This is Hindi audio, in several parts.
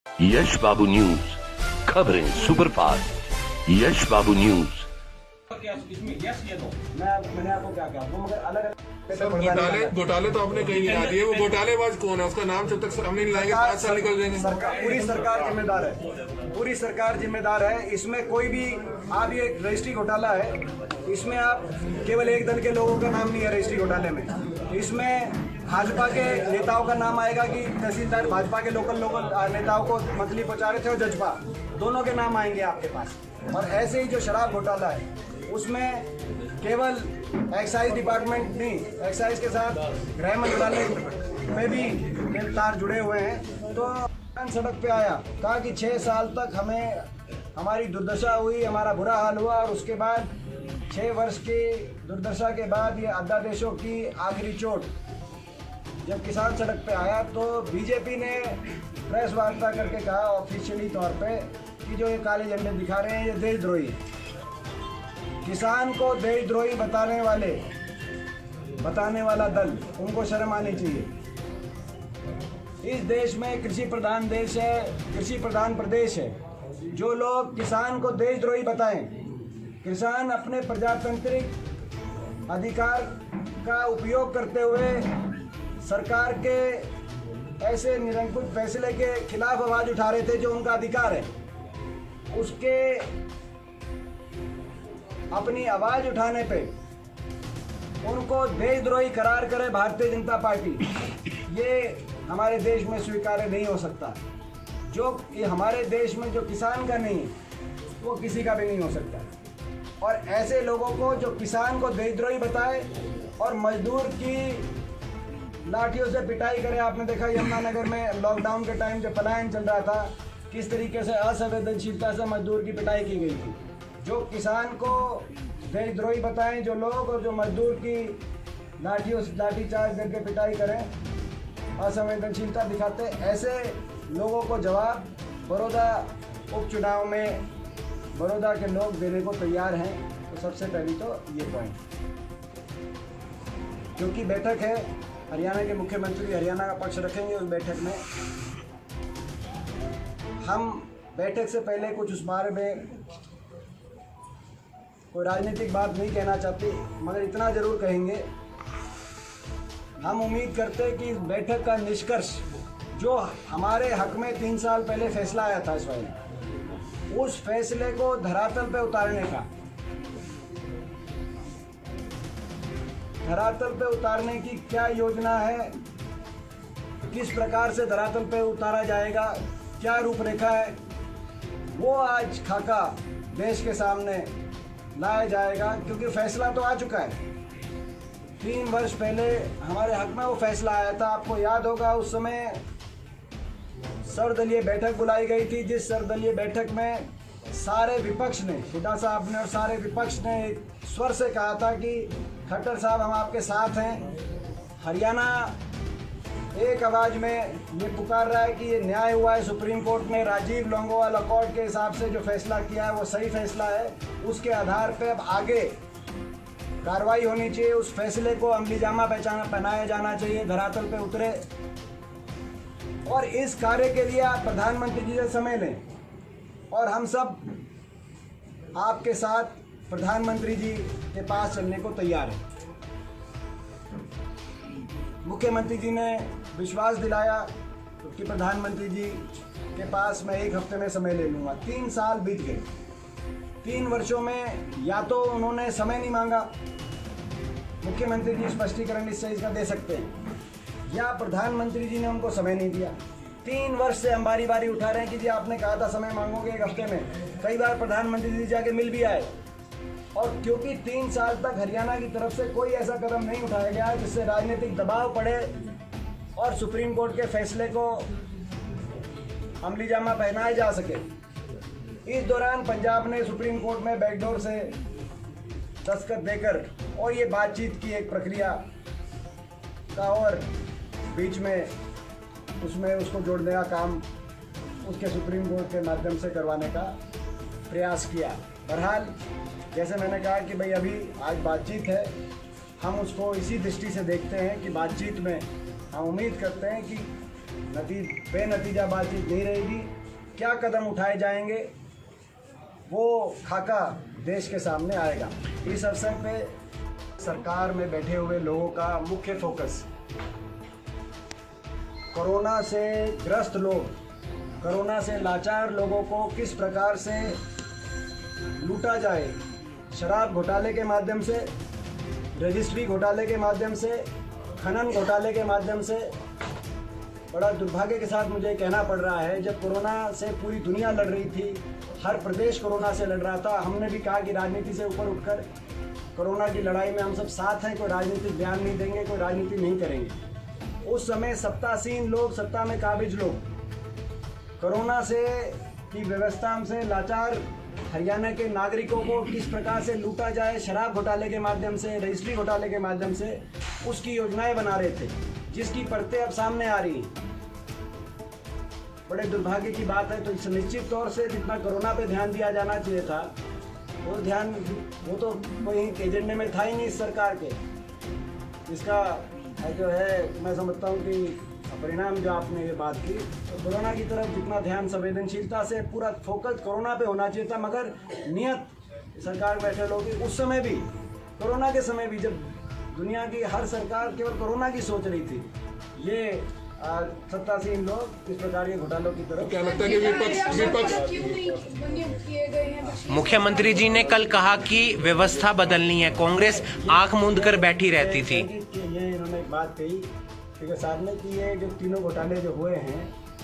यश बाबू न्यूज, खबरें सुपरफास्ट। यश बाबू न्यूज। इसमें यस ये दो मैंने आपको क्या कहा वो मगर अलग घोटाले तो आपने कहीं नहीं दिए। वो घोटालेबाज कौन है, उसका नाम जब तक सामने नहीं लाएंगे 5 साल निकल जाएंगे। पूरी सरकार जिम्मेदार है, पूरी सरकार जिम्मेदार है। इसमें कोई भी आप ये रजिस्ट्री घोटाला है, इसमें आप केवल एक दल के लोगों का नाम नहीं है रजिस्ट्री घोटाले में। इसमें भाजपा के नेताओं का नाम आएगा कि तहसीलदार भाजपा के लोकल नेताओं को मछली पहुंचा रहे थे और जजपा, दोनों के नाम आएंगे आपके पास। और ऐसे ही जो शराब घोटाला है उसमें केवल एक्साइज डिपार्टमेंट नहीं, एक्साइज के साथ गृह मंत्रालय में भी तार जुड़े हुए हैं। तो सड़क पे आया, कहा कि 6 साल तक हमारी दुर्दशा हुई, हमारा बुरा हाल हुआ, और उसके बाद 6 वर्ष की दुर्दशा के बाद ये अध्यादेशों की आखिरी चोट जब किसान सड़क पे आया तो बीजेपी ने प्रेस वार्ता करके कहा ऑफिशियली तौर पे कि जो ये काले झंडे दिखा रहे हैं ये देशद्रोही है। किसान को देशद्रोही बताने वाला दल, उनको शर्म आनी चाहिए। इस देश में कृषि प्रधान देश है, कृषि प्रधान प्रदेश है। जो लोग किसान को देशद्रोही बताएं, किसान अपने प्रजातांत्रिक अधिकार का उपयोग करते हुए सरकार के ऐसे निरंकुश फैसले के खिलाफ आवाज उठा रहे थे जो उनका अधिकार है, उसके अपनी आवाज उठाने पे उनको देशद्रोही करार करे भारतीय जनता पार्टी, ये हमारे देश में स्वीकार्य नहीं हो सकता। जो ये हमारे देश में जो किसान का नहीं वो किसी का भी नहीं हो सकता। और ऐसे लोगों को जो किसान को देशद्रोही बताए और मजदूर की लाठियों से पिटाई करे, आपने देखा यमुनानगर में लॉकडाउन के टाइम जब पलायन चल रहा था किस तरीके से असंवेदनशीलता से मजदूर की पिटाई की गई थी। जो किसान को देशद्रोही बताएं जो लोग, और जो मजदूर की लाठीचार्ज करके पिटाई करें, असंवेदनशीलता दिखाते, ऐसे लोगों को जवाब बड़ौदा उपचुनाव में बड़ौदा के लोग देने को तैयार हैं। तो सबसे पहली तो ये पॉइंट, क्योंकि बैठक है, हरियाणा के मुख्यमंत्री हरियाणा का पक्ष रखेंगे उस बैठक में। हम बैठक से पहले कुछ उस बारे में कोई राजनीतिक बात नहीं कहना चाहते, मगर इतना जरूर कहेंगे, हम उम्मीद करते हैं कि इस बैठक का निष्कर्ष जो हमारे हक में 3 साल पहले फैसला आया था इस वाले, उस फैसले को धरातल पे उतारने का, धरातल पे उतारने की क्या योजना है, किस प्रकार से धरातल पे उतारा जाएगा, क्या रूपरेखा है, वो आज खाका देश के सामने लाया जाएगा। क्योंकि फैसला तो आ चुका है, 3 वर्ष पहले हमारे हक में वो फैसला आया था। आपको याद होगा उस समय सर्वदलीय बैठक बुलाई गई थी, जिस सर्वदलीय बैठक में सारे विपक्ष ने, हुड्डा साहब ने और सारे विपक्ष ने एक स्वर से कहा था कि खट्टर साहब हम आपके साथ हैं। हरियाणा एक आवाज़ में ये पुकार रहा है कि ये न्याय हुआ है, सुप्रीम कोर्ट ने राजीव लोंगोवाल अकॉर्ड के हिसाब से जो फैसला किया है वो सही फैसला है, उसके आधार पे अब आगे कार्रवाई होनी चाहिए, उस फैसले को अमलीजामा पहनाया जाना चाहिए, धरातल पे उतरे। और इस कार्य के लिए आप प्रधानमंत्री जी से समय लें, और हम सब आपके साथ प्रधानमंत्री जी के पास चलने को तैयार हैं। मुख्यमंत्री जी ने विश्वास दिलाया कि प्रधानमंत्री जी के पास मैं 1 हफ्ते में समय ले लूँगा। 3 साल बीत गए, 3 वर्षों में या तो उन्होंने समय नहीं मांगा, मुख्यमंत्री जी स्पष्टीकरण इस चीज़ का दे सकते हैं, या प्रधानमंत्री जी ने उनको समय नहीं दिया। 3 वर्ष से हम बारी बारी उठा रहे हैं कि जी आपने कहा था समय मांगोगे 1 हफ्ते में, कई बार प्रधानमंत्री जी जाके मिल भी आए। और क्योंकि 3 साल तक हरियाणा की तरफ से कोई ऐसा कदम नहीं उठाया गया जिससे राजनीतिक दबाव पड़े और सुप्रीम कोर्ट के फैसले को अमलीजामा पहनाया जा सके, इस दौरान पंजाब ने सुप्रीम कोर्ट में बैकडोर से दस्तखत देकर और ये बातचीत की एक प्रक्रिया का और बीच में उसमें उसको जोड़ने का काम उसके सुप्रीम कोर्ट के माध्यम से करवाने का प्रयास किया। बहरहाल जैसे मैंने कहा कि भाई अभी आज बातचीत है, हम उसको इसी दृष्टि से देखते हैं कि बातचीत में हम उम्मीद करते हैं कि बेनतीजा बातचीत नहीं रहेगी। क्या कदम उठाए जाएंगे वो खाका देश के सामने आएगा। इस अवसर पे सरकार में बैठे हुए लोगों का मुख्य फोकस कोरोना से ग्रस्त लोग, कोरोना से लाचार लोगों को किस प्रकार से लूटा जाए, शराब घोटाले के माध्यम से, रजिस्ट्री घोटाले के माध्यम से, खनन घोटाले के माध्यम से। बड़ा दुर्भाग्य के साथ मुझे कहना पड़ रहा है, जब कोरोना से पूरी दुनिया लड़ रही थी, हर प्रदेश कोरोना से लड़ रहा था, हमने भी कहा कि राजनीति से ऊपर उठकर कोरोना की लड़ाई में हम सब साथ हैं, कोई राजनीतिक बयान नहीं देंगे, कोई राजनीति नहीं करेंगे। उस समय सत्तासीन लोग, सत्ता में काबिज लोग कोरोना से की व्यवस्था से लाचार हरियाणा के नागरिकों को किस प्रकार से लूटा जाए, शराब घोटाले के माध्यम से, रजिस्ट्री घोटाले के माध्यम से, उसकी योजनाएं बना रहे थे, जिसकी परतें अब सामने आ रही हैं। बड़े दुर्भाग्य की बात है। तो निश्चित तौर से जितना कोरोना पे ध्यान दिया जाना चाहिए था, वो तो कोई एजेंडे में था ही नहीं इस सरकार के। इसका जो है मैं समझता हूँ कि परिणाम जो आपने ये बात की, तो कोरोना की तरफ जितना ध्यान संवेदनशीलता से पूरा फोकस कोरोना पे होना चाहिए था, मगर नियत सरकार बैठे लोग उस समय भी, कोरोना के समय भी, जब दुनिया की हर सरकार केवल कोरोना की सोच रही थी, ये सत्तासीन लोग इस प्रकार के घोटालों की तरफ। क्या लगता है कि विपक्ष मुख्यमंत्री जी ने कल कहा कि व्यवस्था बदलनी है, कांग्रेस आंख मूंद कर बैठी रहती थी। ये इन्होंने एक बात कही साहब ने कि ये जो तीनों घोटाले जो हुए हैं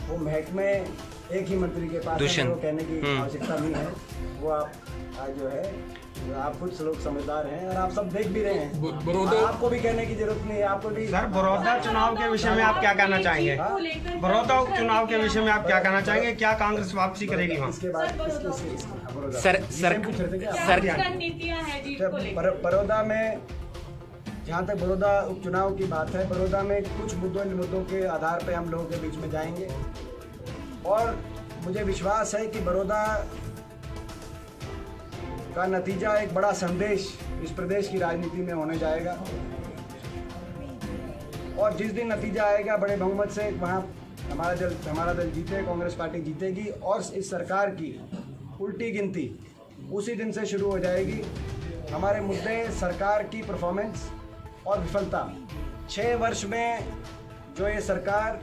वो महकमे एक ही मंत्री के पास है, वो कहने की आवश्यकता नहीं है। वो आप जो है आप कुछ लोग समझदार हैं और आप सब देख भी रहे हैं, आपको भी कहने की जरूरत नहीं है। आपको भी सर, बड़ौदा चुनाव के विषय में आप क्या कहना चाहेंगे? बड़ौदा चुनाव के विषय में आप क्या कहना चाहेंगे? क्या कांग्रेस वापसी करेगी वहाँ? इसके बाद बड़ौदा में, जहाँ तक बड़ौदा उपचुनाव की बात है, बड़ौदा में कुछ मुद्दों के आधार पर हम लोगों के बीच में जाएंगे और मुझे विश्वास है कि बड़ौदा का नतीजा एक बड़ा संदेश इस प्रदेश की राजनीति में होने जाएगा। और जिस दिन नतीजा आएगा बड़े बहुमत से, वहाँ हमारा दल जीते, कांग्रेस पार्टी जीतेगी और इस सरकार की उल्टी गिनती उसी दिन से शुरू हो जाएगी। हमारे मुद्दे सरकार की परफॉर्मेंस और विफलता। 6 वर्ष में जो ये सरकार,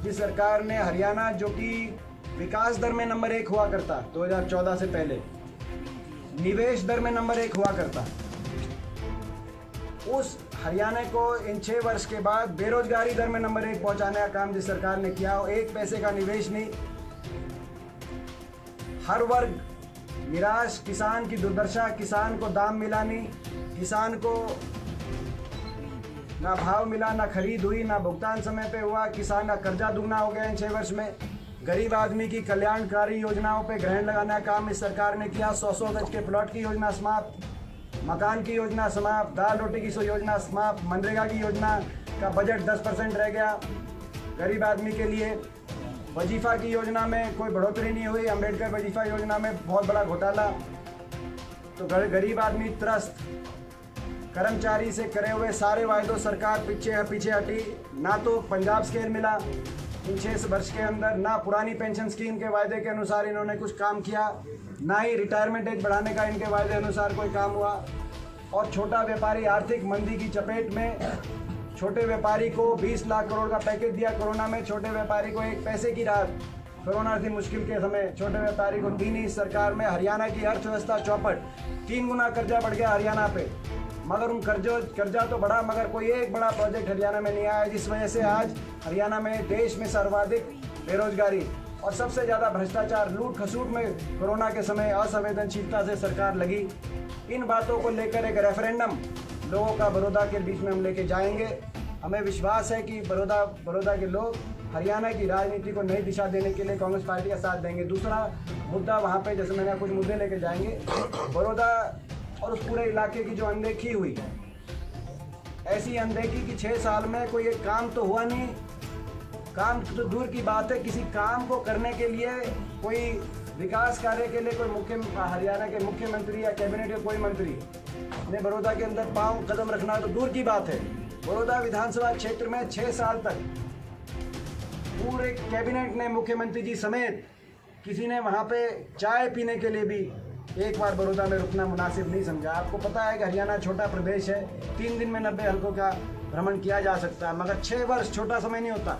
जिस सरकार ने हरियाणा, जो कि विकास दर में नंबर 1 हुआ करता 2014 से पहले, निवेश दर में नंबर 1 हुआ करता, उस हरियाणा को इन 6 वर्ष के बाद बेरोजगारी दर में नंबर 1 पहुंचाने का काम जिस सरकार ने किया, और 1 पैसे का निवेश नहीं। हर वर्ग निराश, किसान की दुर्दशा, किसान को दाम मिला नहीं, किसान को ना भाव मिला, ना खरीद हुई, ना भुगतान समय पे हुआ, किसान का कर्जा दुगना हो गया इन 6 वर्ष में। गरीब आदमी की कल्याणकारी योजनाओं पे ग्रहण लगाने का काम इस सरकार ने किया। 100 गज के प्लॉट की योजना समाप्त, मकान की योजना समाप्त, दाल रोटी की योजना समाप्त, मनरेगा की योजना का बजट 10% रह गया। गरीब आदमी के लिए वजीफा की योजना में कोई बढ़ोतरी नहीं हुई। अम्बेडकर वजीफा योजना में बहुत बड़ा घोटाला। तो गरीब आदमी त्रस्त। कर्मचारी से करे हुए सारे वायदों सरकार पीछे हटी। ना तो पंजाब स्केल मिला इन 6 वर्ष के अंदर, ना पुरानी पेंशन स्कीम के वायदे के अनुसार इन्होंने कुछ काम किया, ना ही रिटायरमेंट एज बढ़ाने का इनके वायदे अनुसार कोई काम हुआ। और छोटा व्यापारी आर्थिक मंदी की चपेट में, छोटे व्यापारी को 20 लाख करोड़ का पैकेज दिया कोरोना में, छोटे व्यापारी को 1 पैसे की राहत कोरोना की मुश्किल के समय छोटे व्यापारी को दी नहीं इस सरकार में। हरियाणा की अर्थव्यवस्था चौपट, 3 गुना कर्जा बढ़ गया हरियाणा पे, मगर उन कर्जा तो बढ़ा, मगर कोई एक बड़ा प्रोजेक्ट हरियाणा में नहीं आया, जिस वजह से आज हरियाणा में देश में सर्वाधिक बेरोजगारी और सबसे ज़्यादा भ्रष्टाचार, लूट खसूट में कोरोना के समय असंवेदनशीलता से सरकार लगी। इन बातों को लेकर एक रेफरेंडम लोगों का बड़ौदा के बीच में हम लेके जाएंगे। हमें विश्वास है कि बड़ौदा के लोग हरियाणा की राजनीति को नई दिशा देने के लिए कांग्रेस पार्टी का साथ देंगे। दूसरा मुद्दा वहाँ पे, जैसे मैंने कुछ मुद्दे लेके जाएंगे, बड़ौदा और उस पूरे इलाके की जो अनदेखी हुई, ऐसी अनदेखी कि 6 साल में कोई एक काम तो हुआ नहीं। काम तो दूर की बात है, किसी काम को करने के लिए, कोई विकास कार्य के लिए कोई हरियाणा के मुख्यमंत्री या कैबिनेट के कोई मंत्री ने बड़ौदा के अंदर पांव कदम रखना तो दूर की बात है। बड़ौदा विधानसभा क्षेत्र में 6 साल तक पूरे कैबिनेट ने, मुख्यमंत्री जी समेत किसी ने वहाँ पे चाय पीने के लिए भी एक बार बड़ौदा में रुकना मुनासिब नहीं समझा। आपको पता है कि हरियाणा छोटा प्रदेश है, 3 दिन में 90 हलकों का भ्रमण किया जा सकता है, मगर 6 वर्ष छोटा समय नहीं होता।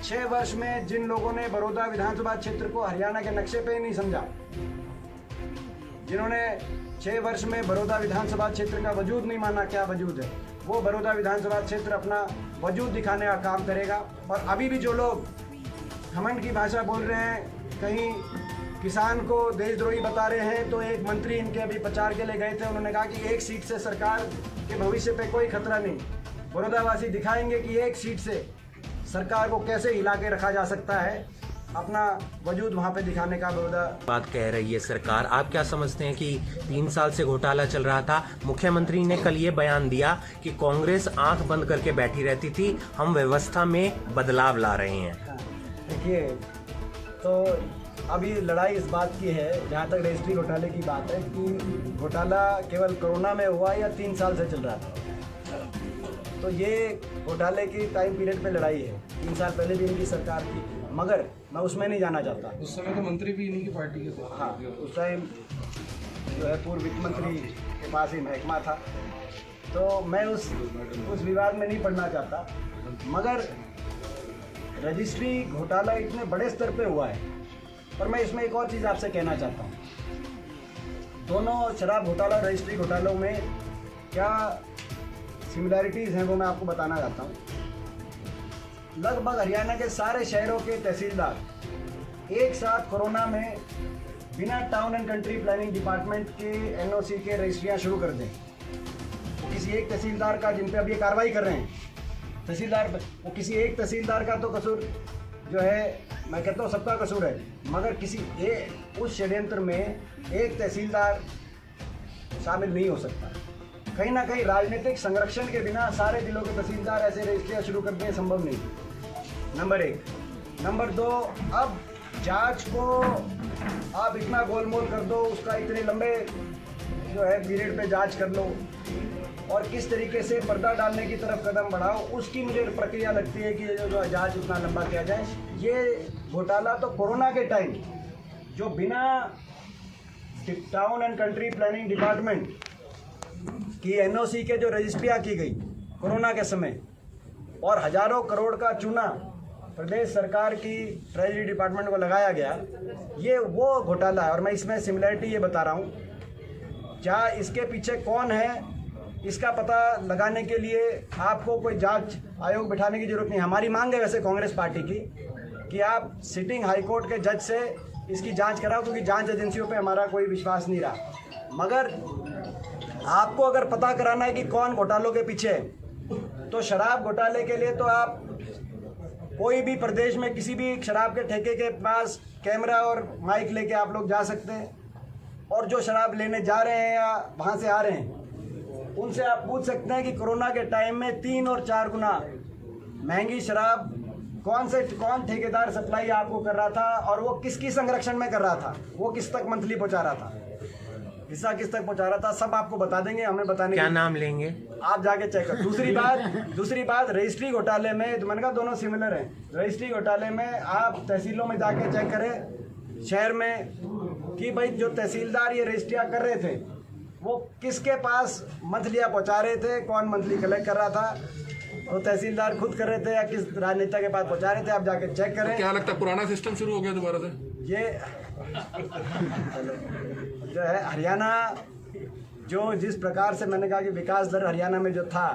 6 वर्ष में जिन लोगों ने बड़ौदा विधानसभा क्षेत्र को हरियाणा के नक्शे पे ही नहीं समझा, जिन्होंने 6 वर्ष में बड़ौदा विधानसभा क्षेत्र का वजूद नहीं माना क्या वजूद है, वो बड़ौदा विधानसभा क्षेत्र अपना वजूद दिखाने का काम करेगा। और अभी भी जो लोग घमंड की भाषा बोल रहे हैं, कहीं किसान को देशद्रोही बता रहे हैं, तो एक मंत्री इनके अभी प्रचार के लिए गए थे, उन्होंने कहा कि एक सीट से सरकार के भविष्य पे कोई खतरा नहीं। बड़ौदावासी दिखाएंगे कि एक सीट से सरकार को कैसे हिला के रखा जा सकता है, अपना वजूद वहाँ पे दिखाने का बड़ौदा बात कह रही है सरकार। आप क्या समझते हैं कि 3 साल से घोटाला चल रहा था? मुख्यमंत्री ने कल ये बयान दिया कि कांग्रेस आंख बंद करके बैठी रहती थी, हम व्यवस्था में बदलाव ला रहे हैं। देखिए, तो अभी लड़ाई इस बात की है, जहाँ तक रजिस्ट्री घोटाले की बात है, कि घोटाला केवल कोरोना में हुआ या 3 साल से चल रहा था। तो ये घोटाले की टाइम पीरियड पे लड़ाई है, 3 साल पहले भी इनकी सरकार थी, मगर मैं उसमें नहीं जाना चाहता। उस समय तो मंत्री भी इन्हीं की पार्टी के थे। हाँ, उस टाइम जो है पूर्व वित्त मंत्री के पास ही महकमा था, तो मैं उस विवाद में नहीं पड़ना चाहता। मगर रजिस्ट्री घोटाला इतने बड़े स्तर पे हुआ है, पर मैं इसमें एक और चीज़ आपसे कहना चाहता हूँ। दोनों शराब घोटाला और रजिस्ट्री घोटालों में क्या सिमिलैरिटीज़ हैं वो मैं आपको बताना चाहता हूँ। लगभग हरियाणा के सारे शहरों के तहसीलदार एक साथ कोरोना में बिना town and country planning department के NOC के रजिस्ट्रियाँ शुरू कर दें। वो किसी एक तहसीलदार का, जिन पे अब ये कार्रवाई कर रहे हैं तहसीलदार, वो किसी एक तहसीलदार का तो कसूर जो है, मैं कहता हूँ सबका कसूर है, मगर किसी उस षड्यंत्र में एक तहसीलदार शामिल नहीं हो सकता। कहीं ना कहीं राजनीतिक संरक्षण के बिना सारे जिलों के तहसीलदार ऐसे रजिस्ट्रियाँ शुरू कर दें, संभव नहीं, नंबर 1। नंबर 2, अब जांच को आप इतना गोलमोल कर दो, उसका इतने लंबे जो है पीरियड पे जांच कर लो, और किस तरीके से पर्दा डालने की तरफ कदम बढ़ाओ, उसकी मुझे प्रक्रिया लगती है कि जो जांच इतना लंबा किया जाए। ये घोटाला तो कोरोना के टाइम जो बिना town and country planning department की NOC के जो रजिस्ट्रियाँ की गई कोरोना के समय, और हजारों करोड़ का चूना प्रदेश सरकार की ट्रेजरी डिपार्टमेंट को लगाया गया, ये वो घोटाला है। और मैं इसमें सिमिलैरिटी ये बता रहा हूँ, क्या इसके पीछे कौन है इसका पता लगाने के लिए आपको कोई जांच आयोग बिठाने की जरूरत नहीं। हमारी मांग है वैसे कांग्रेस पार्टी की कि आप सिटिंग हाईकोर्ट के जज से इसकी जांच कराओ, क्योंकि जांच एजेंसियों पे हमारा कोई विश्वास नहीं रहा। मगर आपको अगर पता कराना है कि कौन घोटालों के पीछे है, तो शराब घोटाले के लिए तो आप कोई भी प्रदेश में किसी भी शराब के ठेके के पास कैमरा और माइक लेके आप लोग जा सकते हैं, और जो शराब लेने जा रहे हैं या वहाँ से आ रहे हैं, उनसे आप पूछ सकते हैं कि कोरोना के टाइम में 3 और 4 गुना महंगी शराब कौन ठेकेदार सप्लाई आपको कर रहा था, और वो किसकी संरक्षण में कर रहा था, वो किस तक मंथली पहुंचा रहा था, हिस्सा किस तक पहुंचा रहा था, सब आपको बता देंगे। हमें बताने क्या नाम लेंगे आप जाके चेक कर। दूसरी बात रजिस्ट्री घोटाले में, तो मैंने कहा दोनों सिमिलर हैं। रजिस्ट्री घोटाले में आप तहसीलों में जाके चेक करें शहर में कि भाई जो तहसीलदार ये रजिस्ट्रियाँ कर रहे थे वो किसके पास मंथलियाँ पहुँचा रहे थे, कौन मंथली कलेक्ट कर रहा था, तो तहसीलदार खुद कर रहे थे या किस राजनेता के पास पहुँचा रहे थे, आप जाके चेक करें। क्या लगता है पुराना सिस्टम शुरू हो गया दोबारा से? ये जो है हरियाणा, जो जिस प्रकार से मैंने कहा कि विकास दर हरियाणा में जो था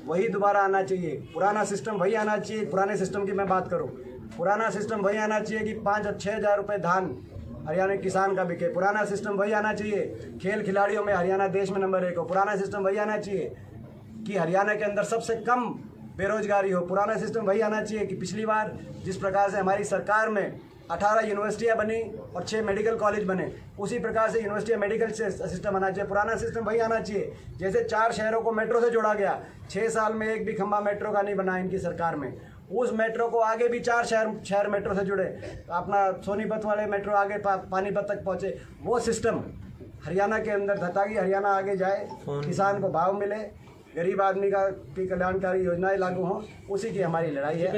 वही दोबारा आना चाहिए, पुराना सिस्टम वही आना चाहिए। पुराने सिस्टम की मैं बात करूं, पुराना सिस्टम वही आना चाहिए कि 5 और 6 हज़ार रुपये धान हरियाणा किसान का बिके। पुराना सिस्टम वही आना चाहिए, खेल खिलाड़ियों में हरियाणा देश में नंबर 1 हो। पुराना सिस्टम वही आना चाहिए कि हरियाणा के अंदर सबसे कम बेरोजगारी हो। पुराना सिस्टम वही आना चाहिए कि पिछली बार जिस प्रकार से हमारी सरकार में 18 यूनिवर्सिटियाँ बनी और 6 मेडिकल कॉलेज बने, उसी प्रकार से यूनिवर्सिटी मेडिकल सिस्टम आना चाहिए। पुराना सिस्टम वही आना चाहिए, जैसे 4 शहरों को मेट्रो से जोड़ा गया, 6 साल में एक भी खंभा मेट्रो का नहीं बना इनकी सरकार में। उस मेट्रो को आगे भी 4 शहर मेट्रो से जुड़े, अपना सोनीपत वाले मेट्रो आगे पानीपत तक पहुँचे। वो सिस्टम हरियाणा के अंदर था ताकि हरियाणा आगे जाए, किसान को भाव मिले, गरीब आदमी की कल्याणकारी योजनाएं लागू हों। उसी की हमारी लड़ाई है।